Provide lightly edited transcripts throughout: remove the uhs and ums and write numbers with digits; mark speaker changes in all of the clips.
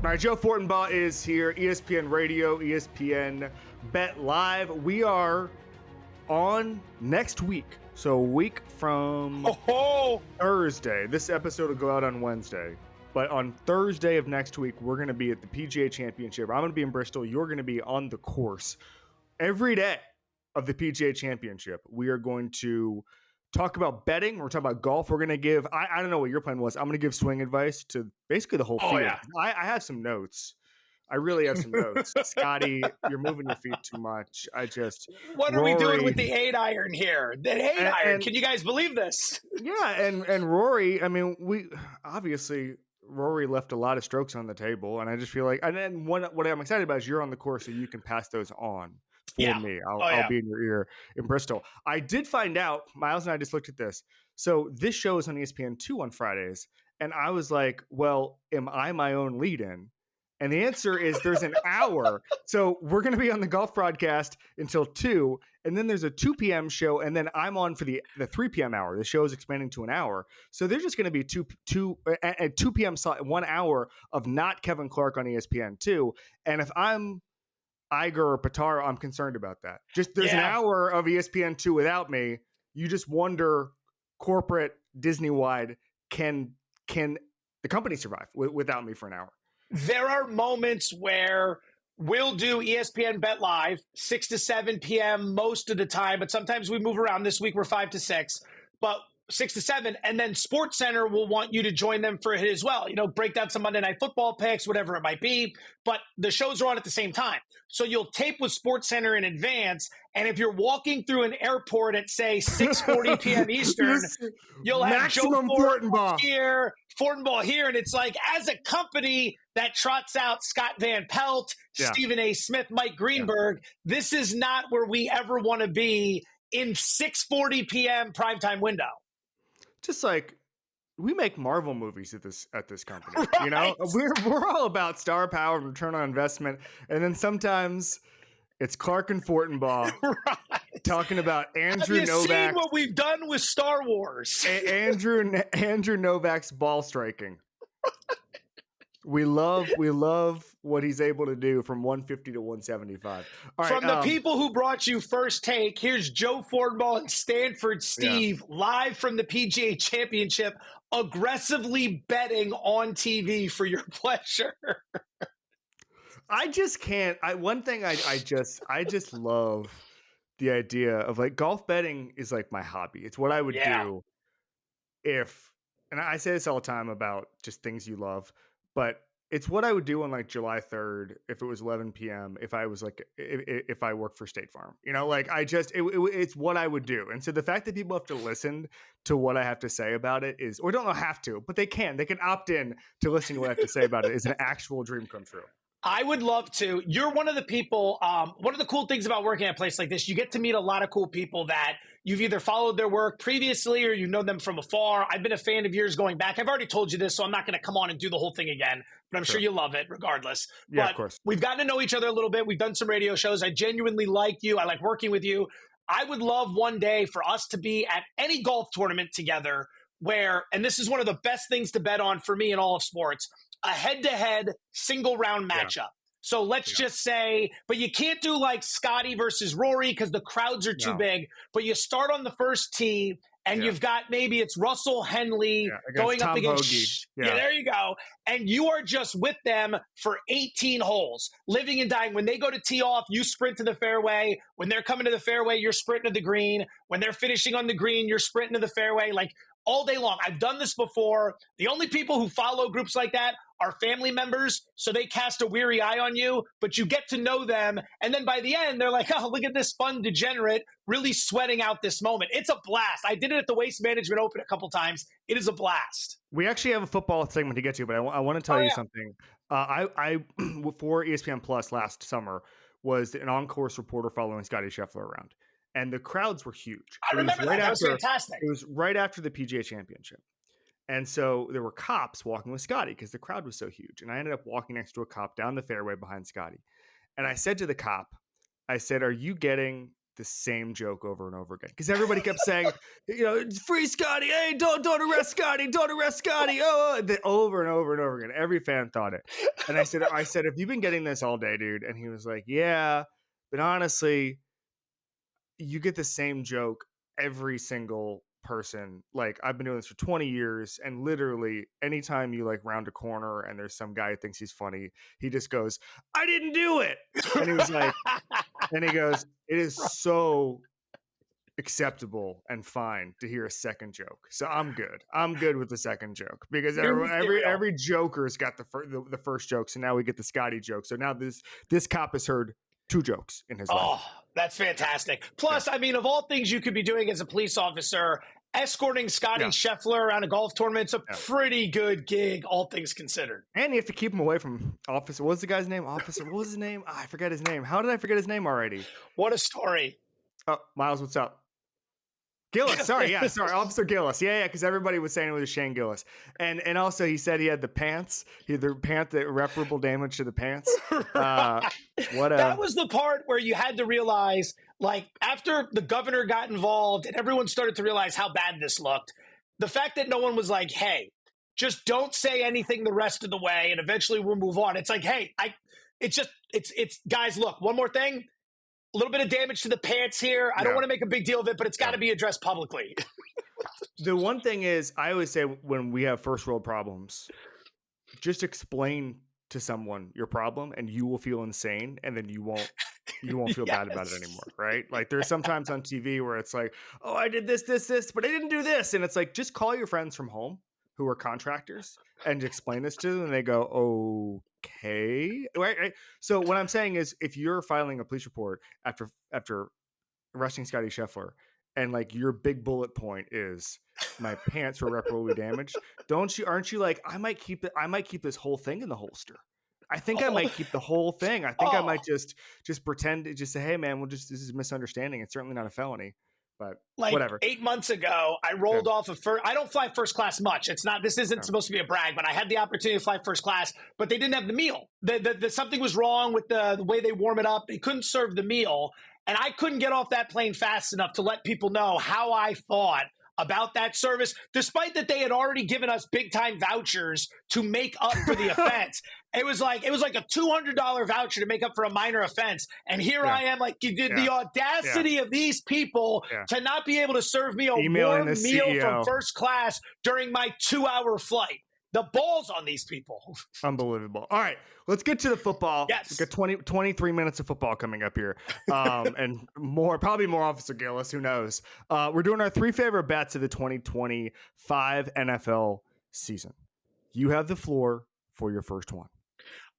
Speaker 1: All right, Joe Fortenbaugh is here, ESPN Radio, ESPN Bet Live. We are on next week, so a week from Thursday. This episode will go out on Wednesday, but on Thursday of next week, we're going to be at the PGA Championship. I'm going to be in Bristol. You're going to be on the course. Every day of the PGA Championship, we are going to talk about betting. We're talking about golf. We're going to give, I don't know what your plan was. I'm going to give swing advice to basically the whole field.
Speaker 2: Yeah.
Speaker 1: I have some notes. I really have some notes. Scotty, you're moving your feet too much.
Speaker 2: What are we doing with the 8-iron here? The 8-iron. Can you guys believe this?
Speaker 1: Yeah. And Rory, I mean, Rory left a lot of strokes on the table. And I just feel like, and then what I'm excited about is you're on the course so you can pass those on. For me. I'll be in your ear in Bristol. I did find out, Miles and I just looked at this. So this show is on ESPN2 on Fridays. And I was like, well, am I my own lead-in? And the answer is there's an hour. So we're going to be on the golf broadcast until 2. And then there's a 2 p.m. show. And then I'm on for the 3 p.m. hour. The show is expanding to an hour. So there's just going to be at 2 p.m. slot, 1 hour of not Kevin Clark on ESPN2. And if I'm Iger or Pitaro, I'm concerned about that. Just there's an hour of ESPN2 without me. You just wonder, corporate Disney-wide, can the company survive without me for an hour?
Speaker 2: There are moments where we'll do ESPN Bet Live 6 to 7 p.m. most of the time, but sometimes we move around. This week we're 5 to 6, but 6 to 7, and then SportsCenter will want you to join them for it as well. You know, break down some Monday Night Football picks, whatever it might be. But the shows are on at the same time, so you'll tape with SportsCenter in advance. And if you're walking through an airport at say 6:40 p.m. Eastern, you'll have Joe Fortenbaugh here, and it's like as a company that trots out Scott Van Pelt, Stephen A. Smith, Mike Greenberg. This is not where we ever want to be in 6:40 p.m. primetime window.
Speaker 1: Just like we make Marvel movies at this company,
Speaker 2: right.
Speaker 1: You know, we're all about star power, return on investment, and then sometimes it's Clark and Fortenbaugh talking about Andrew Novak.
Speaker 2: Have you seen what we've done with Star Wars?
Speaker 1: Andrew Novak's ball striking. We love what he's able to do from 150 to 175. All right,
Speaker 2: from the people who brought you First Take, here's Joe Fortenbaugh and Stanford Steve live from the PGA Championship, aggressively betting on TV for your pleasure.
Speaker 1: I just can't. One thing I just love the idea of like golf betting is like my hobby. It's what I would do if, and I say this all the time about just things you love. But it's what I would do on like July 3rd if it was 11 p.m. if I was like if I worked for State Farm, you know, like it's what I would do. And so the fact that people have to listen to what I have to say about it is, or don't have to, but they can opt in to listen to what I have to say about it is an actual dream come true.
Speaker 2: I would love to. You're one of the people, one of the cool things about working at a place like this, you get to meet a lot of cool people that you've either followed their work previously or you know them from afar. I've been a fan of yours going back. I've already told you this, so I'm not going to come on and do the whole thing again, but I'm sure you love it regardless.
Speaker 1: Yeah,
Speaker 2: but
Speaker 1: of course.
Speaker 2: We've gotten to know each other a little bit. We've done some radio shows. I genuinely like you. I like working with you. I would love one day for us to be at any golf tournament together where, and this is one of the best things to bet on for me in all of sports, a head-to-head single-round matchup. Yeah. So let's just say, but you can't do like Scotty versus Rory because the crowds are too big. But you start on the first tee, and you've got maybe it's Russell Henley going up against. There you go. And you are just with them for 18 holes, living and dying. When they go to tee off, you sprint to the fairway. When they're coming to the fairway, you're sprinting to the green. When they're finishing on the green, you're sprinting to the fairway. Like all day long. I've done this before. The only people who follow groups like that are family members, so they cast a weary eye on you, but you get to know them. And then by the end, they're like, oh, look at this fun degenerate really sweating out this moment. It's a blast. I did it at the Waste Management Open a couple times. It is a blast.
Speaker 1: We actually have a football segment to get to, but I want to tell you something. I for ESPN Plus last summer was an on-course reporter following Scotty Scheffler around. And the crowds were huge.
Speaker 2: I remember that. That was fantastic.
Speaker 1: It was right after the PGA Championship. And so there were cops walking with Scotty because the crowd was so huge. And I ended up walking next to a cop down the fairway behind Scotty. And I said to the cop, I said, are you getting the same joke over and over again because everybody kept saying, it's free Scotty. Hey, don't arrest Scotty. Don't arrest Scotty. Over and over and over again. Every fan thought it. And I said, have you been getting this all day, dude? And he was like, yeah, but honestly, you get the same joke every single person. Like, I've been doing this for 20 years, and literally anytime you like round a corner and there's some guy who thinks he's funny, he just goes, I didn't do it. And he was like, and he goes, it is so acceptable and fine to hear a second joke. So I'm good with the second joke because every joker's got the first joke. So now we get the Scotty joke. So now this cop has heard 2 jokes in his life.
Speaker 2: Oh, that's fantastic. Plus, I mean, of all things you could be doing as a police officer, escorting Scotty Scheffler around a golf tournament's a pretty good gig, all things considered.
Speaker 1: And you have to keep him away from Officer. What was the guy's name? Officer. What was his name? I forget his name. How did I forget his name already?
Speaker 2: What a story.
Speaker 1: Oh, Miles, what's up? Gillis, sorry, Officer Gillis, yeah, because everybody was saying it was Shane Gillis, and also he said he had the pants, the irreparable damage to the pants.
Speaker 2: That was the part where you had to realize, like, after the governor got involved and everyone started to realize how bad this looked, the fact that no one was like, hey, just don't say anything the rest of the way, and eventually we'll move on. It's like, hey, it's guys, look, one more thing. A little bit of damage to the pants here. I don't want to make a big deal of it, but it's got to be addressed publicly.
Speaker 1: The one thing is, I always say when we have first world problems, just explain to someone your problem and you will feel insane, and then you won't feel bad about it anymore, right? Like, there's sometimes on TV where it's like, oh, I did this, but I didn't do this. And it's like, just call your friends from home who are contractors and explain this to them, and they go, okay. Right. So what I'm saying is, if you're filing a police report after arresting Scotty Scheffler, and like your big bullet point is my pants were irreparably damaged, aren't you like, I might keep this whole thing in the holster. I think I might keep the whole thing. I think I might just pretend, just say, hey man, this is a misunderstanding. It's certainly not a felony. But
Speaker 2: like
Speaker 1: whatever.
Speaker 2: 8 months ago, I rolled off I don't fly first class much. This isn't supposed to be a brag, but I had the opportunity to fly first class, but they didn't have the meal. Something was wrong with the way they warm it up. They couldn't serve the meal. And I couldn't get off that plane fast enough to let people know how I thought about that service, despite that they had already given us big time vouchers to make up for the offense. It was like a $200 voucher to make up for a minor offense. And here I am, like, the audacity of these people to not be able to serve me a warm meal from first class during my 2-hour flight. The balls on these people.
Speaker 1: Unbelievable. All right, let's get to the football.
Speaker 2: Yes.
Speaker 1: We've got 23 minutes of football coming up here. And probably more Officer Gillis, who knows. We're doing our 3 favorite bets of the 2025 NFL season. You have the floor for your first one.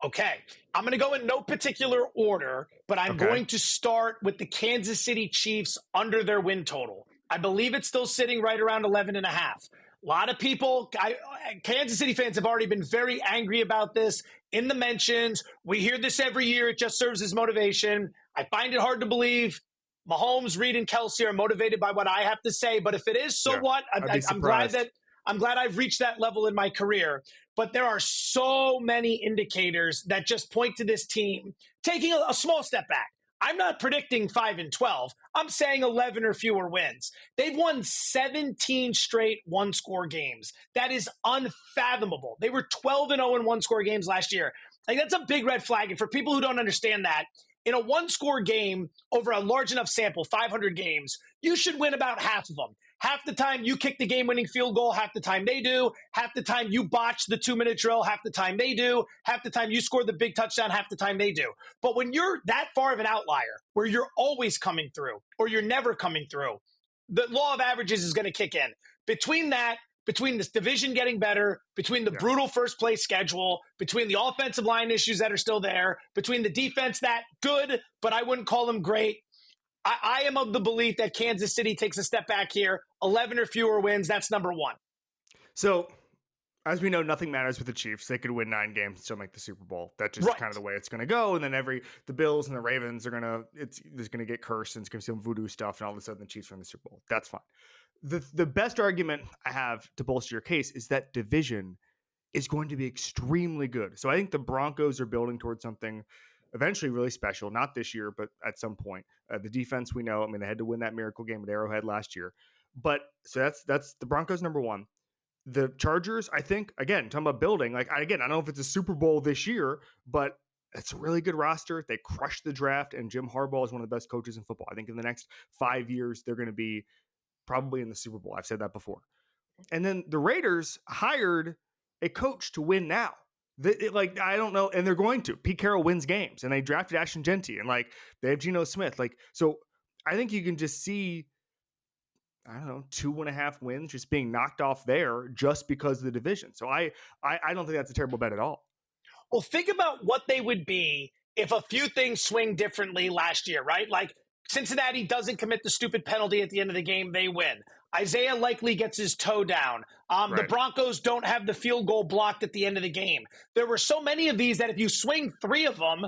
Speaker 2: Okay, I'm going to go in no particular order, but I'm going to start with the Kansas City Chiefs under their win total. I believe it's still sitting right around 11.5. A lot of people, Kansas City fans have already been very angry about this in the mentions. We hear this every year. It just serves as motivation. I find it hard to believe Mahomes, Reed, and Kelsey are motivated by what I have to say. But if it is, so what? I'm glad I've reached that level in my career. But there are so many indicators that just point to this team taking a small step back. I'm not predicting 5-12. I'm saying 11 or fewer wins. They've won 17 straight one-score games. That is unfathomable. They were 12-0 in one-score games last year. Like, that's a big red flag. And for people who don't understand that, in a one-score game over a large enough sample, 500 games, you should win about half of them. Half the time you kick the game-winning field goal, half the time they do. Half the time you botch the 2-minute drill, half the time they do. Half the time you score the big touchdown, half the time they do. But when you're that far of an outlier, where you're always coming through or you're never coming through, the law of averages is going to kick in. Between this division getting better, between the brutal first-place schedule, between the offensive line issues that are still there, between the defense that good, but I wouldn't call them great, I am of the belief that Kansas City takes a step back here. 11 or fewer wins, that's number one.
Speaker 1: So, as we know, nothing matters with the Chiefs. They could win 9 games and still make the Super Bowl. That's just kind of the way it's going to go. And then the Bills and the Ravens are going to get cursed, and it's going to be some voodoo stuff, and all of a sudden the Chiefs win the Super Bowl. That's fine. The best argument I have to bolster your case is that division is going to be extremely good. So I think the Broncos are building towards something eventually really special. Not this year, but at some point. The defense we know. I mean, they had to win that miracle game at Arrowhead last year. But so that's the Broncos number one. The Chargers, I think, again, talking about building, like, I don't know if it's a Super Bowl this year, but it's a really good roster. They crushed the draft, and Jim Harbaugh is one of the best coaches in football. I think in the next 5 years, they're going to be probably in the Super Bowl. I've said that before. And then the Raiders hired a coach to win now. I don't know, and they're going to. Pete Carroll wins games, and they drafted Ashton Genty, and like they have Geno Smith. Like, so I think you can just see, I don't know, 2.5 wins just being knocked off there just because of the division. So I don't think that's a terrible bet at all.
Speaker 2: Well, think about what they would be if a few things swing differently last year, right? Like Cincinnati doesn't commit the stupid penalty at the end of the game, they win. Isaiah likely gets his toe down. Right. The Broncos don't have the field goal blocked at the end of the game. There were so many of these that if you swing 3 of them,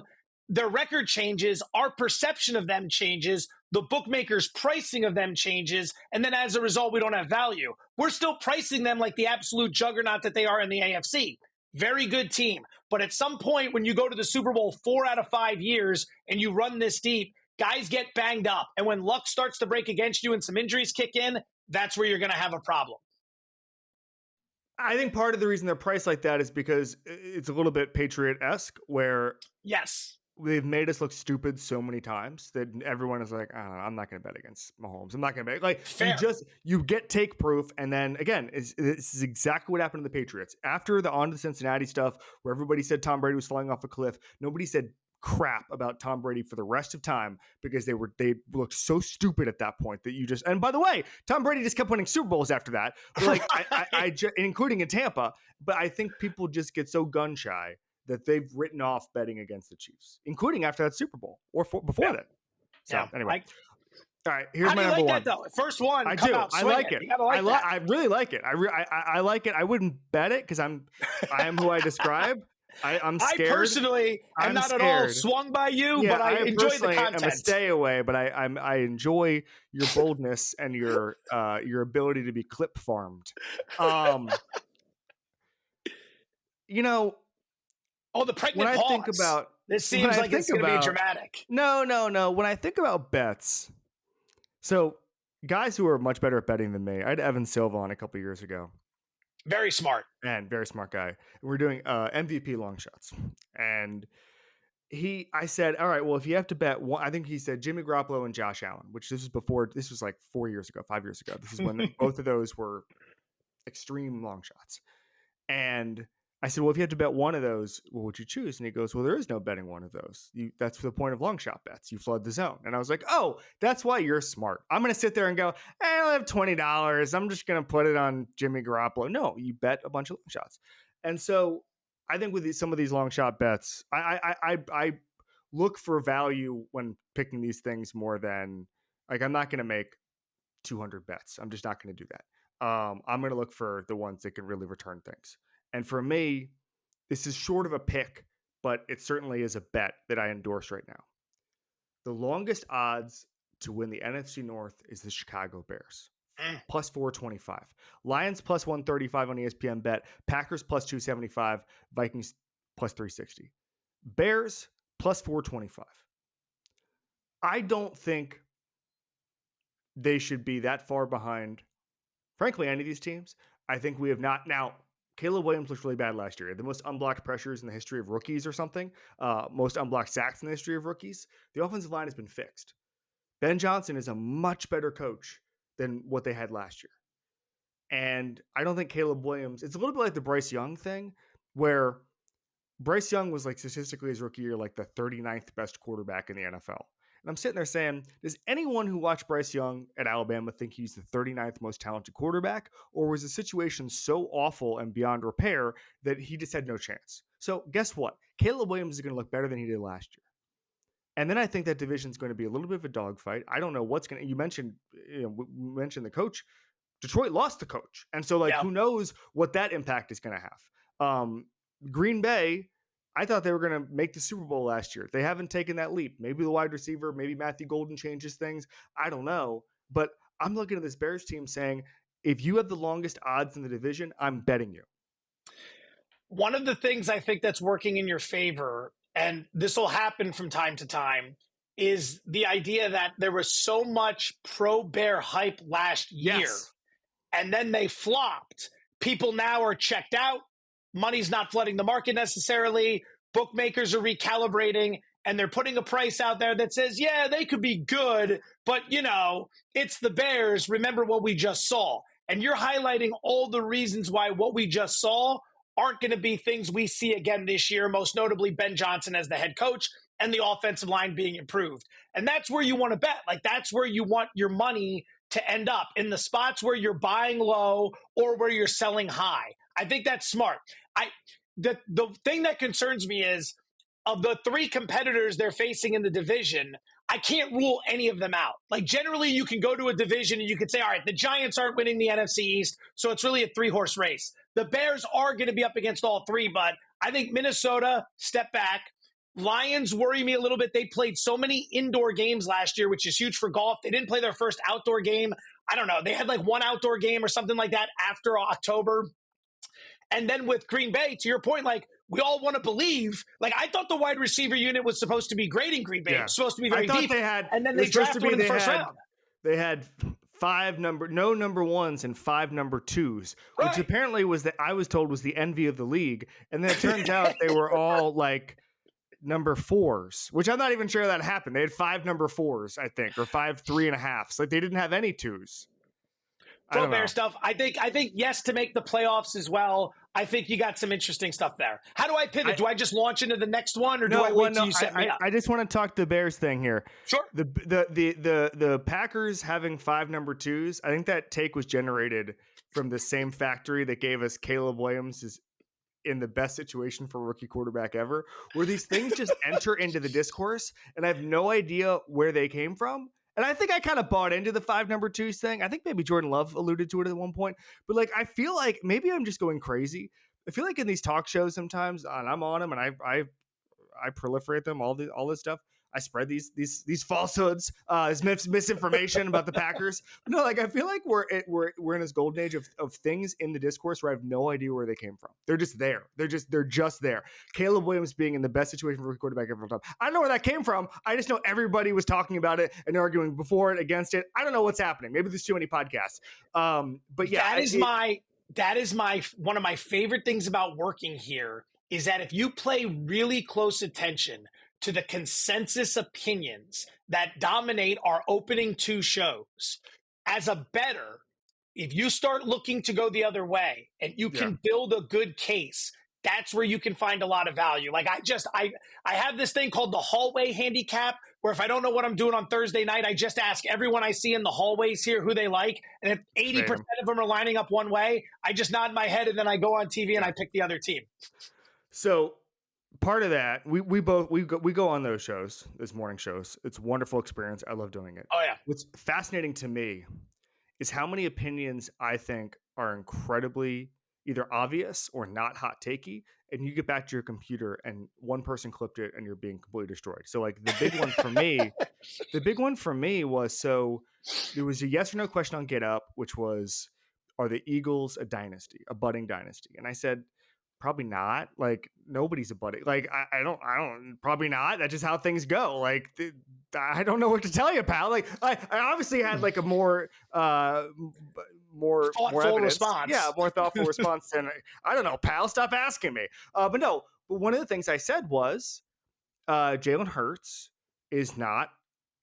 Speaker 2: their record changes, our perception of them changes, the bookmakers' pricing of them changes, and then as a result, we don't have value. We're still pricing them like the absolute juggernaut that they are in the AFC. Very good team. But at some point, when you go to the Super Bowl 4 out of 5 years and you run this deep, guys get banged up. And when luck starts to break against you and some injuries kick in, that's where you're going to have a problem.
Speaker 1: I think part of the reason they're priced like that is because it's a little bit Patriot-esque, where
Speaker 2: yes,
Speaker 1: they've made us look stupid so many times that everyone is like, I don't know, I'm not going to bet against Mahomes. I'm not going to bet. Like,
Speaker 2: fair.
Speaker 1: You get take proof. And then again, this is exactly what happened to the Patriots. After the on to Cincinnati stuff, where everybody said Tom Brady was falling off a cliff, nobody said crap about Tom Brady for the rest of time because they looked so stupid at that point that you just, and by the way, Tom Brady just kept winning Super Bowls after that, like including in Tampa. But I think people just get so gun shy that they've written off betting against the Chiefs, including after that Super Bowl or before that. So anyway, all right, here's my number one.
Speaker 2: That, though? First one,
Speaker 1: I do. I like it. I really like it. I like it. I wouldn't bet it because I am who I describe. I'm scared.
Speaker 2: I personally am not at all swung by you, but I enjoy the content.
Speaker 1: I'm a stay away, but I enjoy your boldness and your ability to be clip farmed. You know.
Speaker 2: Oh, the pregnant pause.
Speaker 1: Think about
Speaker 2: this seems like it's going to be dramatic.
Speaker 1: No. When I think about bets, so guys who are much better at betting than me, I had Evan Silva on a couple of years ago.
Speaker 2: Very smart.
Speaker 1: And very smart guy. We're doing MVP long shots. And I said, all right, well, if you have to bet one, I think he said Jimmy Garoppolo and Josh Allen, which this was like 4 years ago, 5 years ago. This is when both of those were extreme long shots. And I said, well, if you had to bet one of those, what would you choose? And he goes, well, there is no betting one of those. That's the point of long shot bets. You flood the zone. And I was like, oh, that's why you're smart. I'm going to sit there and go, I have $20. I'm just going to put it on Jimmy Garoppolo. No, you bet a bunch of long shots. And so I think with some of these long shot bets, I look for value when picking these things more than, like, I'm not going to make 200 bets. I'm just not going to do that. I'm going to look for the ones that can really return things. And for me, this is short of a pick, but it certainly is a bet that I endorse right now. The longest odds to win the NFC North is the Chicago Bears, plus 425. Lions plus 135 on ESPN bet. Packers plus 275. Vikings plus 360. Bears plus 425. I don't think they should be that far behind, frankly, any of these teams. I think we have not. Now, Caleb Williams looked really bad last year. The most unblocked pressures in the history of rookies or something. Most unblocked sacks in the history of rookies. The offensive line has been fixed. Ben Johnson is a much better coach than what they had last year. And I don't think Caleb Williams, it's a little bit like the Bryce Young thing, where Bryce Young was, like, statistically his rookie year, like the 39th best quarterback in the NFL. And I'm sitting there saying, does anyone who watched Bryce Young at Alabama think he's the 39th most talented quarterback? Or was the situation so awful and beyond repair that he just had no chance? So guess what? Caleb Williams is going to look better than he did last year. And then I think that division is going to be a little bit of a dogfight. I don't know what's going to, you mentioned the coach. Detroit lost the coach. And so, who knows what that impact is going to have. Green Bay, I thought they were going to make the Super Bowl last year. They haven't taken that leap. Maybe the wide receiver, maybe Matthew Golden changes things. I don't know. But I'm looking at this Bears team saying, if you have the longest odds in the division, I'm betting you.
Speaker 2: One of the things I think that's working in your favor and this will happen from time to time, is the idea that there was so much pro-Bear hype last year,
Speaker 1: Yes.
Speaker 2: and then they flopped. People now are checked out. Money's not flooding the market necessarily. Bookmakers are recalibrating, and they're putting a price out there that says, yeah, they could be good, but, it's the Bears. Remember what we just saw. And you're highlighting all the reasons why what we just saw aren't going to be things we see again this year, most notably Ben Johnson as the head coach and the offensive line being improved. And that's where you want to bet. Like, that's where you want your money to end up, in the spots where you're buying low or where you're selling high. I think that's smart. The thing that concerns me is, of the three competitors they're facing in the division, I can't rule any of them out. Like, generally, you can go to a division and you could say, all right, the Giants aren't winning the NFC East, so it's really a 3-horse race. The Bears are going to be up against all three, but I think Minnesota, step back. Lions worry me a little bit. They played so many indoor games last year, which is huge for golf. They didn't play their first outdoor game. I don't know. They had like one outdoor game or something like that after October. And then with Green Bay, to your point, like, we all want to believe. Like, I thought the wide receiver unit was supposed to be great in Green Bay. It was supposed to be very deep. And then they drafted one in the first round.
Speaker 1: They had no number ones and 5 number 2s, which apparently was I was told was the envy of the league. And then it turns out they were all like number 4s, which I'm not even sure that happened. They had 5 number 4s, I think, or 5 3.5s. Like, they didn't have any 2s.
Speaker 2: Bear stuff. I think yes, to make the playoffs as well. I think you got some interesting stuff there. How do I pivot? Do I just launch into the next one, or do I wait till you set me up?
Speaker 1: I just want to talk the Bears thing here.
Speaker 2: Sure.
Speaker 1: The Packers having 5 number 2s. I think that take was generated from the same factory that gave us Caleb Williams is in the best situation for rookie quarterback ever, where these things just enter into the discourse, and I have no idea where they came from. And I think I kind of bought into the 5 number 2s thing. I think maybe Jordan Love alluded to it at one point. But like, I feel like maybe I'm just going crazy. I feel like in these talk shows sometimes, and I'm on them, and I proliferate them, all this stuff. I spread these falsehoods, this misinformation about the Packers. But no, like, I feel like we're in this golden age of things in the discourse where I have no idea where they came from. They're just there. They're just there. Caleb Williams being in the best situation for a quarterback ever. I don't know where that came from. I just know everybody was talking about it and arguing before it, against it. I don't know what's happening. Maybe there's too many podcasts. But yeah,
Speaker 2: that is one of my favorite things about working here is that if you pay really close attention to the consensus opinions that dominate our opening 2 shows, as a bettor, if you start looking to go the other way and you can build a good case, that's where you can find a lot of value. Like, I have this thing called the hallway handicap, where if I don't know what I'm doing on Thursday night, I just ask everyone I see in the hallways here who they like. And if 80% of them are lining up one way, I just nod my head and then I go on TV and I pick the other team.
Speaker 1: So part of that, we go on those shows, those morning shows. It's a wonderful experience. I love doing it.
Speaker 2: Oh yeah.
Speaker 1: What's fascinating to me is how many opinions I think are incredibly either obvious or not hot takey, and you get back to your computer and one person clipped it and you're being completely destroyed. So like the big one for me was, so there was a yes or no question on Get Up, which was, are the Eagles a dynasty, a budding dynasty? And I said, probably not. Like, nobody's a budding. Like, I don't, probably not. That's just how things go. Like, I don't know what to tell you, pal. Like, I obviously had like a more
Speaker 2: thoughtful response.
Speaker 1: Yeah, more thoughtful response than, I don't know, pal. Stop asking me. But one of the things I said was, Jalen Hurts is not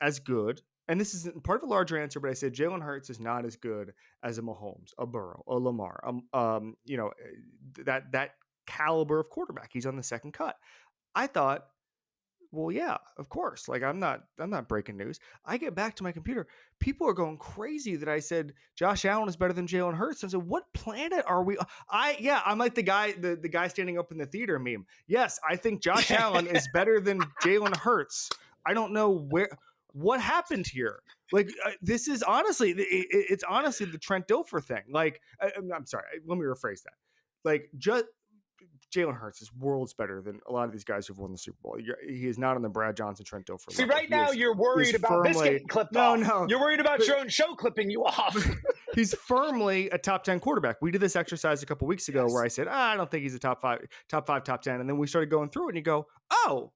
Speaker 1: as good. And this is part of a larger answer, but I said Jalen Hurts is not as good as a Mahomes, a Burrow, a Lamar, that caliber of quarterback. He's on the second cut. I thought, well, yeah, of course. Like, I'm not breaking news. I get back to my computer. People are going crazy that I said Josh Allen is better than Jalen Hurts. I said, what planet are we? I'm like the guy standing up in the theater meme. Yes, I think Josh Allen is better than Jalen Hurts. I don't know what happened here. Like, this is honestly, it's honestly the Trent Dilfer thing. Like, I'm sorry, let me rephrase that. Like, just Jalen Hurts is worlds better than a lot of these guys who've won the Super Bowl. He is not on the Brad Johnson, Trent Dilfer.
Speaker 2: See, right now you're worried about this getting clipped off. No. You're worried about your own show clipping you off.
Speaker 1: He's firmly a top 10 quarterback. We did this exercise a couple weeks ago where I said, I don't think he's a top 5, top 10. And then we started going through it and you go, oh,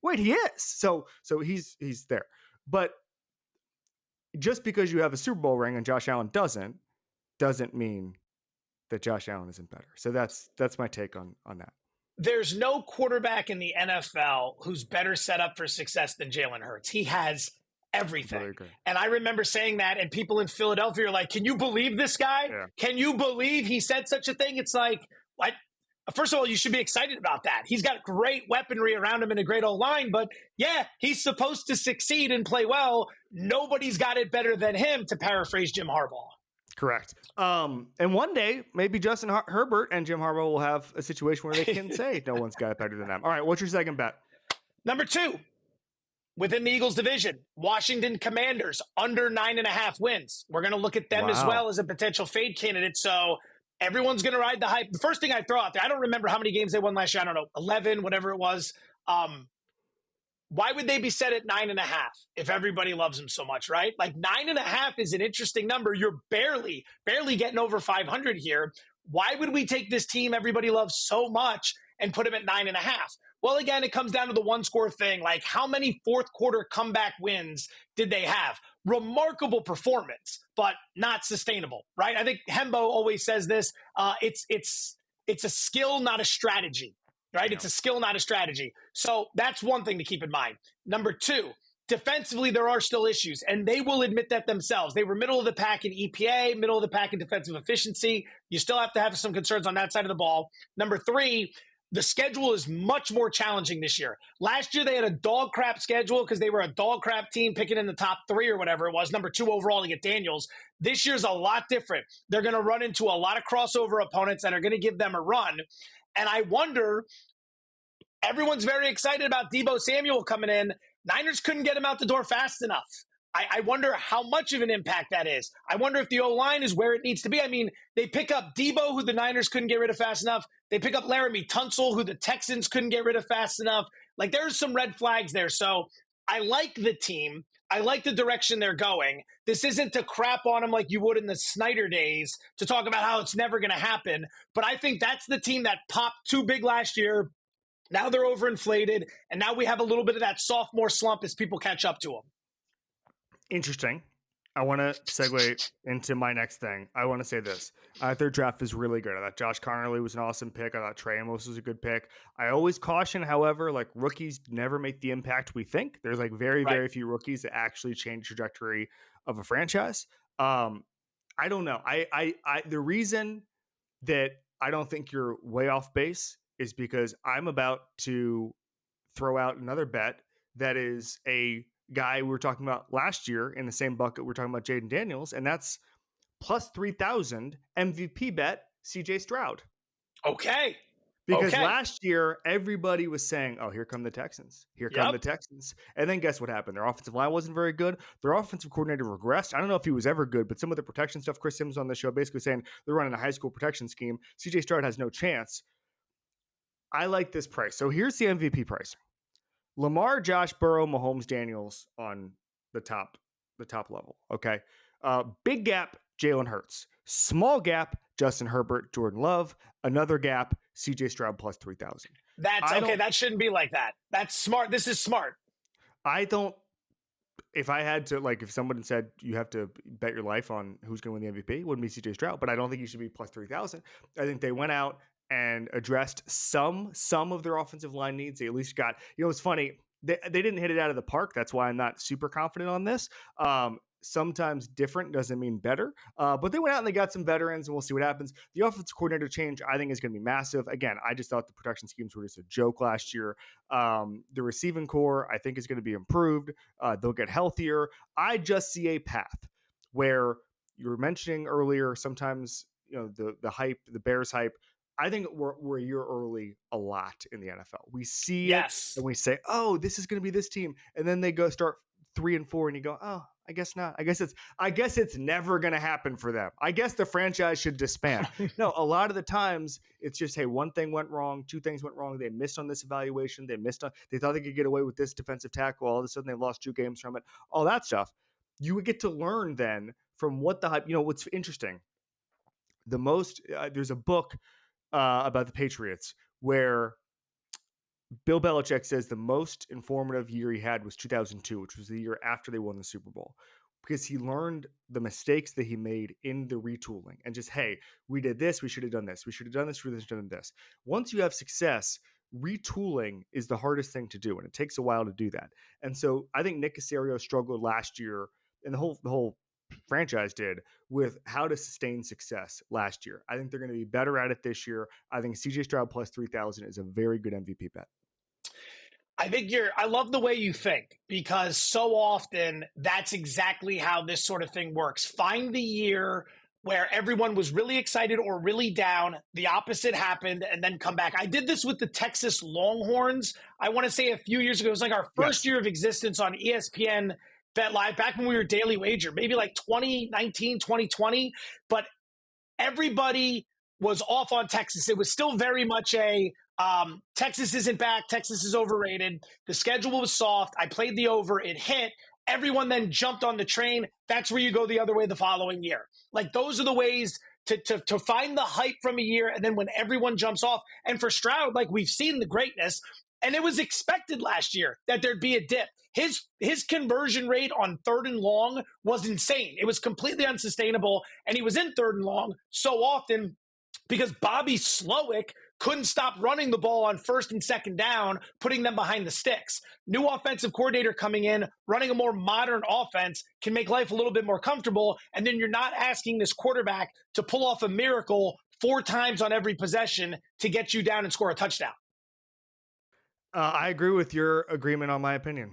Speaker 1: Wait, he is. So he's there. But just because you have a Super Bowl ring and Josh Allen doesn't mean that Josh Allen isn't better. So that's my take on that.
Speaker 2: There's no quarterback in the NFL who's better set up for success than Jalen Hurts. He has everything. And I remember saying that, and people in Philadelphia are like, can you believe this guy?
Speaker 1: Yeah.
Speaker 2: Can you believe he said such a thing? It's like, what? First of all, you should be excited about that. He's got great weaponry around him and a great old line, but yeah, he's supposed to succeed and play well. Nobody's got it better than him, to paraphrase Jim Harbaugh.
Speaker 1: Correct. And one day, maybe Justin Herbert and Jim Harbaugh will have a situation where they can say no one's got it better than them. All right, what's your second bet?
Speaker 2: Number 2, within the Eagles division, Washington Commanders, under 9.5 wins. We're going to look at them as well as a potential fade candidate. So everyone's going to ride the hype. The first thing I throw out there, I don't remember how many games they won last year. I don't know, 11, whatever it was. Why would they be set at 9.5 if everybody loves them so much, right? Like 9.5 is an interesting number. You're barely getting over 500 here. Why would we take this team everybody loves so much and put them at 9.5? Well, again, it comes down to the one score thing. Like, how many fourth quarter comeback wins did they have? Remarkable performance, but not sustainable, right? I think Hembo always says this. It's a skill, not a strategy, right? It's a skill, not a strategy. So that's one thing to keep in mind. Number 2, defensively, there are still issues, and they will admit that themselves. They were middle of the pack in EPA, middle of the pack in defensive efficiency. You still have to have some concerns on that side of the ball. Number 3, the schedule is much more challenging this year. Last year, they had a dog crap schedule because they were a dog crap team picking in the top 3 or whatever it was, number 2 overall to get Daniels. This year's a lot different. They're going to run into a lot of crossover opponents that are going to give them a run. And I wonder, everyone's very excited about Deebo Samuel coming in. Niners couldn't get him out the door fast enough. I wonder how much of an impact that is. I wonder if the O-line is where it needs to be. I mean, they pick up Deebo, who the Niners couldn't get rid of fast enough. They pick up Laramie Tunsil, who the Texans couldn't get rid of fast enough. Like, there's some red flags there. So I like the team. I like the direction they're going. This isn't to crap on them like you would in the Snyder days to talk about how it's never going to happen. But I think that's the team that popped too big last year. Now they're overinflated, and now we have a little bit of that sophomore slump as people catch up to them.
Speaker 1: Interesting. I want to segue into my next thing. I want to say this. I thought their draft is really good. I thought Josh Connerly was an awesome pick. I thought Trey Amos was a good pick. I always caution, however, like, rookies never make the impact we think. There's like very few rookies that actually change the trajectory of a franchise. I don't know. The reason that I don't think you're way off base is because I'm about to throw out another bet that is a guy we were talking about last year in the same bucket we're talking about Jaden Daniels, and that's plus 3,000 MVP bet CJ Stroud.
Speaker 2: Okay.
Speaker 1: Because last year, everybody was saying, oh, here come the Texans. Here come the Texans. And then guess what happened? Their offensive line wasn't very good. Their offensive coordinator regressed. I don't know if he was ever good, but some of the protection stuff, Chris Sims on the show basically saying they're running a high school protection scheme. CJ Stroud has no chance. I like this price. So here's the MVP price. Lamar, Josh, Burrow, Mahomes, Daniels on the top level. Okay. Big gap, Jalen Hurts. Small gap, Justin Herbert, Jordan Love. Another gap, CJ Stroud plus 3,000.
Speaker 2: That's okay. That shouldn't be like that. That's smart. This is smart.
Speaker 1: If I had to, like, if someone said you have to bet your life on who's going to win the MVP, it wouldn't be CJ Stroud, but I don't think you should be plus 3,000. I think they went out and addressed some of their offensive line needs. They at least got, it's funny. They didn't hit it out of the park. That's why I'm not super confident on this. Sometimes different doesn't mean better. But they went out and they got some veterans, and we'll see what happens. The offensive coordinator change, I think, is going to be massive. Again, I just thought the production schemes were just a joke last year. The receiving core, I think, is going to be improved. They'll get healthier. I just see a path where you were mentioning earlier, sometimes, the hype, the Bears hype, I think we're a year early a lot in the NFL. We see it and we say, oh, this is going to be this team. And then they go start 3-4 and you go, oh, I guess not. I guess it's never going to happen for them. I guess the franchise should disband. No, a lot of the times it's just, hey, one thing went wrong, two things went wrong. They missed on this evaluation. They thought they could get away with this defensive tackle. All of a sudden they lost 2 games from it. All that stuff. You would get to learn then from what the hype, what's interesting. There's a book about the Patriots where Bill Belichick says the most informative year he had was 2002, which was the year after they won the Super Bowl, because he learned the mistakes that he made in the retooling and just, hey, we did this, we should have done this, we should have done this, we should have done this. Once you have success, retooling is the hardest thing to do, and it takes a while to do that. And so I think Nick Caserio struggled last year, and the whole franchise did, with how to sustain success last year. I think they're going to be better at it this year. I think CJ Stroud plus 3,000 is a very good MVP bet.
Speaker 2: I love the way you think, because so often that's exactly how this sort of thing works. Find the year where everyone was really excited or really down, the opposite happened, and then come back. I did this with the Texas Longhorns. I want to say a few years ago. It was like our first year of existence on ESPN Bet Live, back when we were Daily Wager, maybe like 2019, 2020. But everybody was off on Texas. It was still very much a Texas isn't back. Texas is overrated. The schedule was soft. I played the over. It hit. Everyone then jumped on the train. That's where you go the other way the following year. Like, those are the ways to find the hype from a year. And then when everyone jumps off, and for Stroud, like, we've seen the greatness, and it was expected last year that there'd be a dip. His conversion rate on 3rd and long was insane. It was completely unsustainable. And he was in 3rd and long so often because Bobby Slowick couldn't stop running the ball on 1st and 2nd down, putting them behind the sticks. New offensive coordinator coming in, running a more modern offense can make life a little bit more comfortable. And then you're not asking this quarterback to pull off a miracle 4 times on every possession to get you down and score a touchdown.
Speaker 1: I agree with your agreement on my opinion.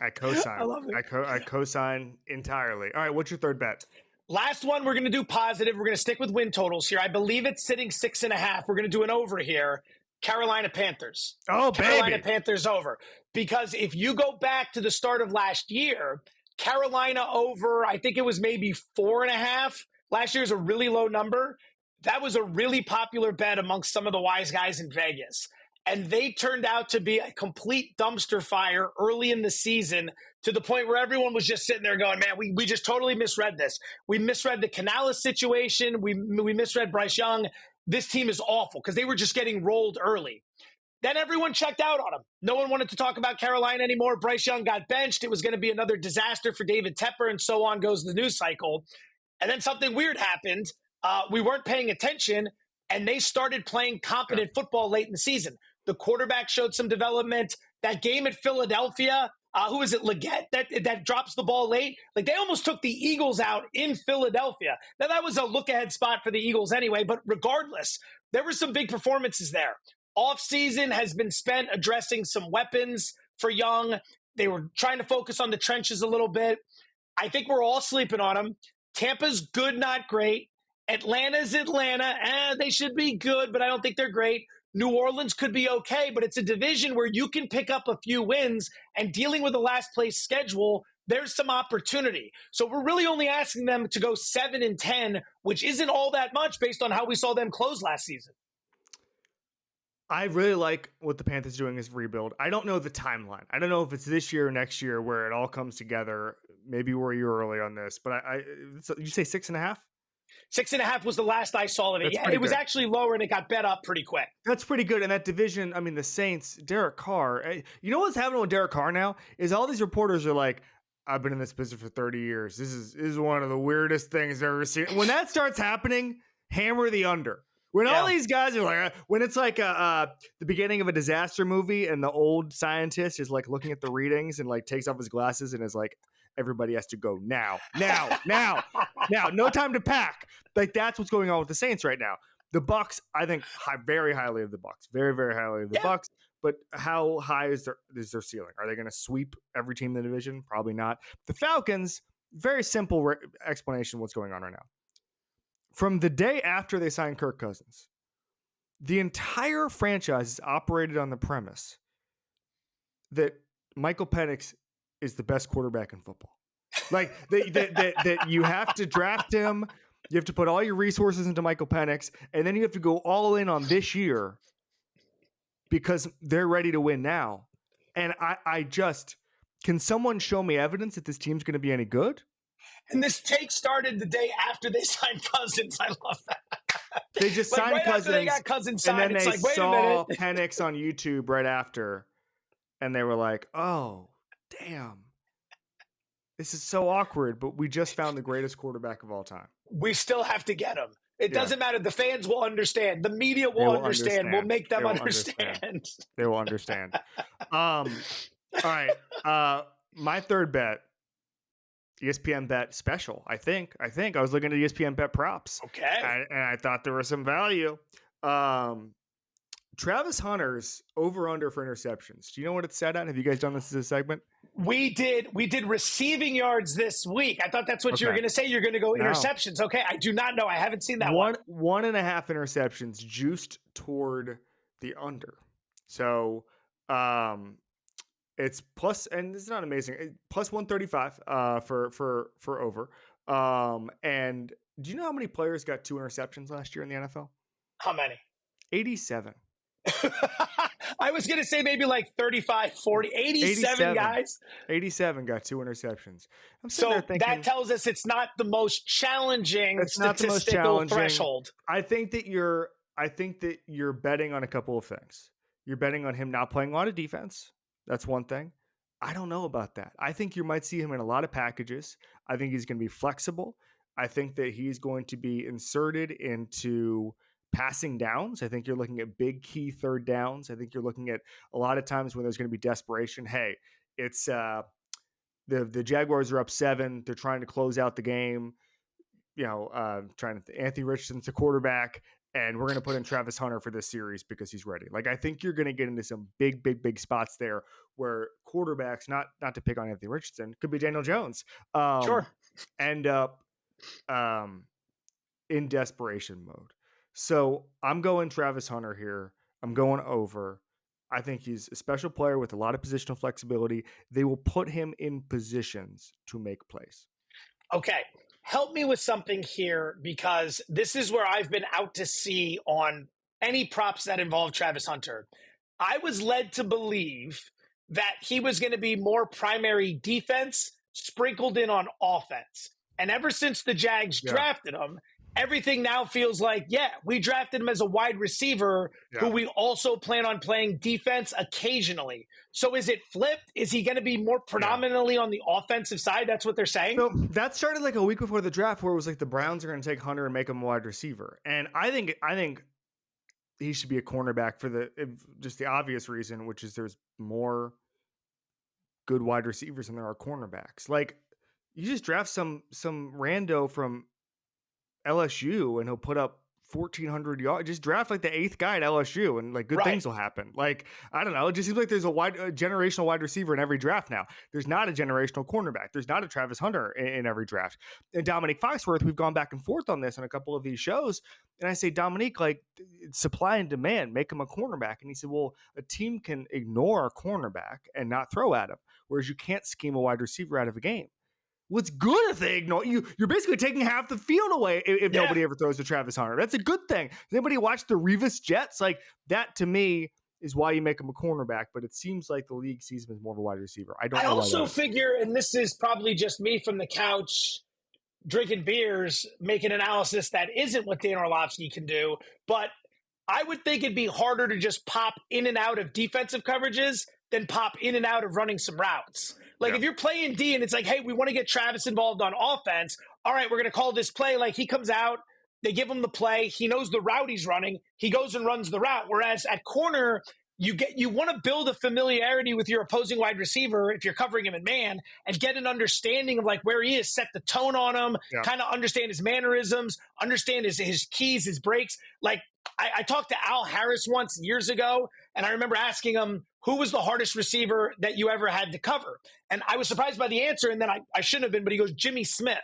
Speaker 1: I co-sign.
Speaker 2: I love it.
Speaker 1: I co-sign entirely. All right, what's your third bet?
Speaker 2: Last one, we're going to do positive. We're going to stick with win totals here. I believe it's sitting 6.5. We're going to do an over here. Carolina Panthers.
Speaker 1: Oh,
Speaker 2: Carolina
Speaker 1: baby.
Speaker 2: Panthers over. Because if you go back to the start of last year, Carolina over, I think it was maybe 4.5. Last year was a really low number. That was a really popular bet amongst some of the wise guys in Vegas. And they turned out to be a complete dumpster fire early in the season, to the point where everyone was just sitting there going, man, we just totally misread this. We misread the Canales situation. We misread Bryce Young. This team is awful, because they were just getting rolled early. Then everyone checked out on him. No one wanted to talk about Carolina anymore. Bryce Young got benched. It was going to be another disaster for David Tepper, and so on goes the news cycle. And then something weird happened. We weren't paying attention, and they started playing competent football late in the season. The quarterback showed some development. That game at Philadelphia, who is it, Leggett, that drops the ball late? Like, they almost took the Eagles out in Philadelphia. Now, that was a look-ahead spot for the Eagles anyway, but regardless, there were some big performances there. Offseason has been spent addressing some weapons for Young. They were trying to focus on the trenches a little bit. I think we're all sleeping on them. Tampa's good, not great. Atlanta's Atlanta. They should be good, but I don't think they're great. New Orleans could be okay, but it's a division where you can pick up a few wins, and dealing with the last place schedule, there's some opportunity. So we're really only asking them to go 7-10, which isn't all that much based on how we saw them close last season.
Speaker 1: I really like what the Panthers are doing is rebuild. I don't know the timeline. I don't know if it's this year or next year where it all comes together. Maybe we're a year early on this, but you say 6.5?
Speaker 2: 6.5 was the last I saw of it. Yeah, it was actually lower, and it got bet up pretty quick.
Speaker 1: That's pretty good. And that division, I mean, the Saints, Derek Carr. You know what's happening with Derek Carr now? Is all these reporters are like, I've been in this business for 30 years. This is one of the weirdest things I've ever seen. When that starts happening, hammer the under. When all these guys are like, when it's like the beginning of a disaster movie, and the old scientist is like looking at the readings and like takes off his glasses and is like, everybody has to go now, no time to pack. Like, that's what's going on with the Saints right now. The Bucs, I think very highly of the Bucs, very, very highly of the Bucs. But how high is their ceiling? Are they going to sweep every team in the division? Probably not. The Falcons, very simple explanation of what's going on right now. From the day after they signed Kirk Cousins, the entire franchise is operated on the premise that Michael Penix is the best quarterback in football. Like, that you have to draft him, you have to put all your resources into Michael Penix, and then you have to go all in on this year because they're ready to win now. And I just, can someone show me evidence that this team's going to be any good?
Speaker 2: And this take started the day after they signed Cousins. I love that.
Speaker 1: They just
Speaker 2: like
Speaker 1: signed
Speaker 2: right
Speaker 1: Cousins,
Speaker 2: after they got Cousins signed,
Speaker 1: and then
Speaker 2: it's
Speaker 1: they
Speaker 2: like, wait a
Speaker 1: saw
Speaker 2: minute.
Speaker 1: Penix on YouTube right after, and they were like, "Oh, damn, this is so awkward." But we just found the greatest quarterback of all time.
Speaker 2: We still have to get him. It doesn't matter. The fans will understand. The media will understand. We'll make them understand.
Speaker 1: They will understand. All right. My third bet, ESPN bet special. I think I was looking at ESPN bet props.
Speaker 2: Okay.
Speaker 1: And I thought there was some value. Travis Hunter's over under for interceptions. Do you know what it's set at? Have you guys done this as a segment?
Speaker 2: We did receiving yards this week. I thought that's what you were going to say. You're going to go interceptions. Okay. I do not know. I haven't seen that one.
Speaker 1: 1.5 interceptions juiced toward the under. So it's plus, and it's not amazing, plus 135 for over. And do you know how many players got 2 interceptions last year in the NFL?
Speaker 2: How many?
Speaker 1: 87.
Speaker 2: I was going to say maybe like 35, 40, 87 guys.
Speaker 1: 87 got 2 interceptions.
Speaker 2: So thinking, that tells us it's not the most challenging statistical threshold.
Speaker 1: I think that you're betting on a couple of things. You're betting on him not playing a lot of defense. That's one thing. I don't know about that. I think you might see him in a lot of packages. I think he's going to be flexible. I think that he's going to be inserted into passing downs. I think you're looking at big key third downs. I think you're looking at a lot of times when there's going to be desperation. Hey, it's the Jaguars are up 7. They're trying to close out the game. Anthony Richardson's the quarterback, and we're going to put in Travis Hunter for this series because he's ready. Like, I think you're going to get into some big spots there where quarterbacks, not to pick on Anthony Richardson, could be Daniel Jones, end up in desperation mode. So I'm going Travis Hunter here. I'm going over. I think he's a special player with a lot of positional flexibility. They will put him in positions to make plays.
Speaker 2: Okay. Help me with something here, because this is where I've been out to sea on any props that involve Travis Hunter. I was led to believe that he was going to be more primary defense sprinkled in on offense. And ever since the Jags drafted him, everything now feels like, we drafted him as a wide receiver who we also plan on playing defense occasionally. So is it flipped? Is he going to be more predominantly on the offensive side? That's what they're saying?
Speaker 1: So that started like a week before the draft, where it was like the Browns are going to take Hunter and make him a wide receiver. And I think he should be a cornerback for just the obvious reason, which is there's more good wide receivers than there are cornerbacks. Like, you just draft some rando from LSU and he'll put up 1,400 yards. Just draft like the 8th guy at LSU and like good things will happen. Like, I don't know. It just seems like there's a generational wide receiver in every draft now. There's not a generational cornerback. There's not a Travis Hunter in every draft. And Dominique Foxworth, we've gone back and forth on this on a couple of these shows. And I say, Dominique, like, supply and demand, make him a cornerback. And he said, well, a team can ignore a cornerback and not throw at him, whereas you can't scheme a wide receiver out of a game. What's good if they ignore you? You're basically taking half the field away if nobody ever throws to Travis Hunter. That's a good thing. Does anybody watch the Revis Jets? Like, that to me is why you make him a cornerback, but it seems like the league sees him as more of a wide receiver. I
Speaker 2: also figure, and this is probably just me from the couch drinking beers, making analysis that isn't what Dan Orlovsky can do, but I would think it'd be harder to just pop in and out of defensive coverages than pop in and out of running some routes. Like, if you're playing D and it's like, hey, we want to get Travis involved on offense. All right, we're going to call this play. Like, he comes out, they give him the play. He knows the route he's running. He goes and runs the route. Whereas at corner, you want to build a familiarity with your opposing wide receiver if you're covering him in man and get an understanding of like where he is, set the tone on him, kind of understand his mannerisms, understand his keys, his breaks. Like, I talked to Al Harris once years ago, and I remember asking him, who was the hardest receiver that you ever had to cover? And I was surprised by the answer, and then I shouldn't have been, but he goes, Jimmy Smith.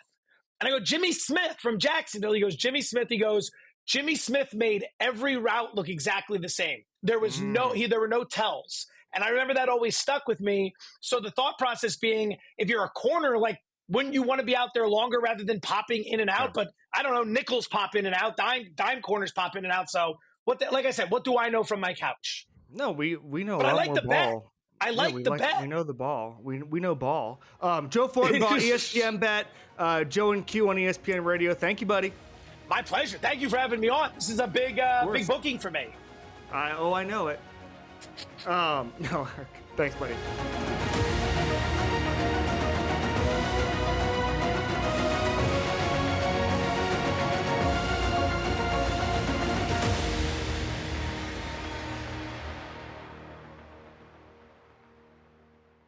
Speaker 2: And I go, Jimmy Smith from Jacksonville. He goes, Jimmy Smith. He goes, Jimmy Smith made every route look exactly the same. There was there were no tells. And I remember that always stuck with me. So the thought process being, if you're a corner, like, wouldn't you want to be out there longer rather than popping in and out? But I don't know, nickels pop in and out, dime corners pop in and out. So like I said, what do I know from my couch?
Speaker 1: No, we know.
Speaker 2: But
Speaker 1: I
Speaker 2: like the
Speaker 1: ball.
Speaker 2: bet. I like the bet.
Speaker 1: We know the ball. We know ball. Joe Fortenbaugh, ESPN bet. Joe and Q on ESPN Radio. Thank you, buddy.
Speaker 2: My pleasure. Thank you for having me on. This is a big booking for me.
Speaker 1: I know it. No, thanks, buddy.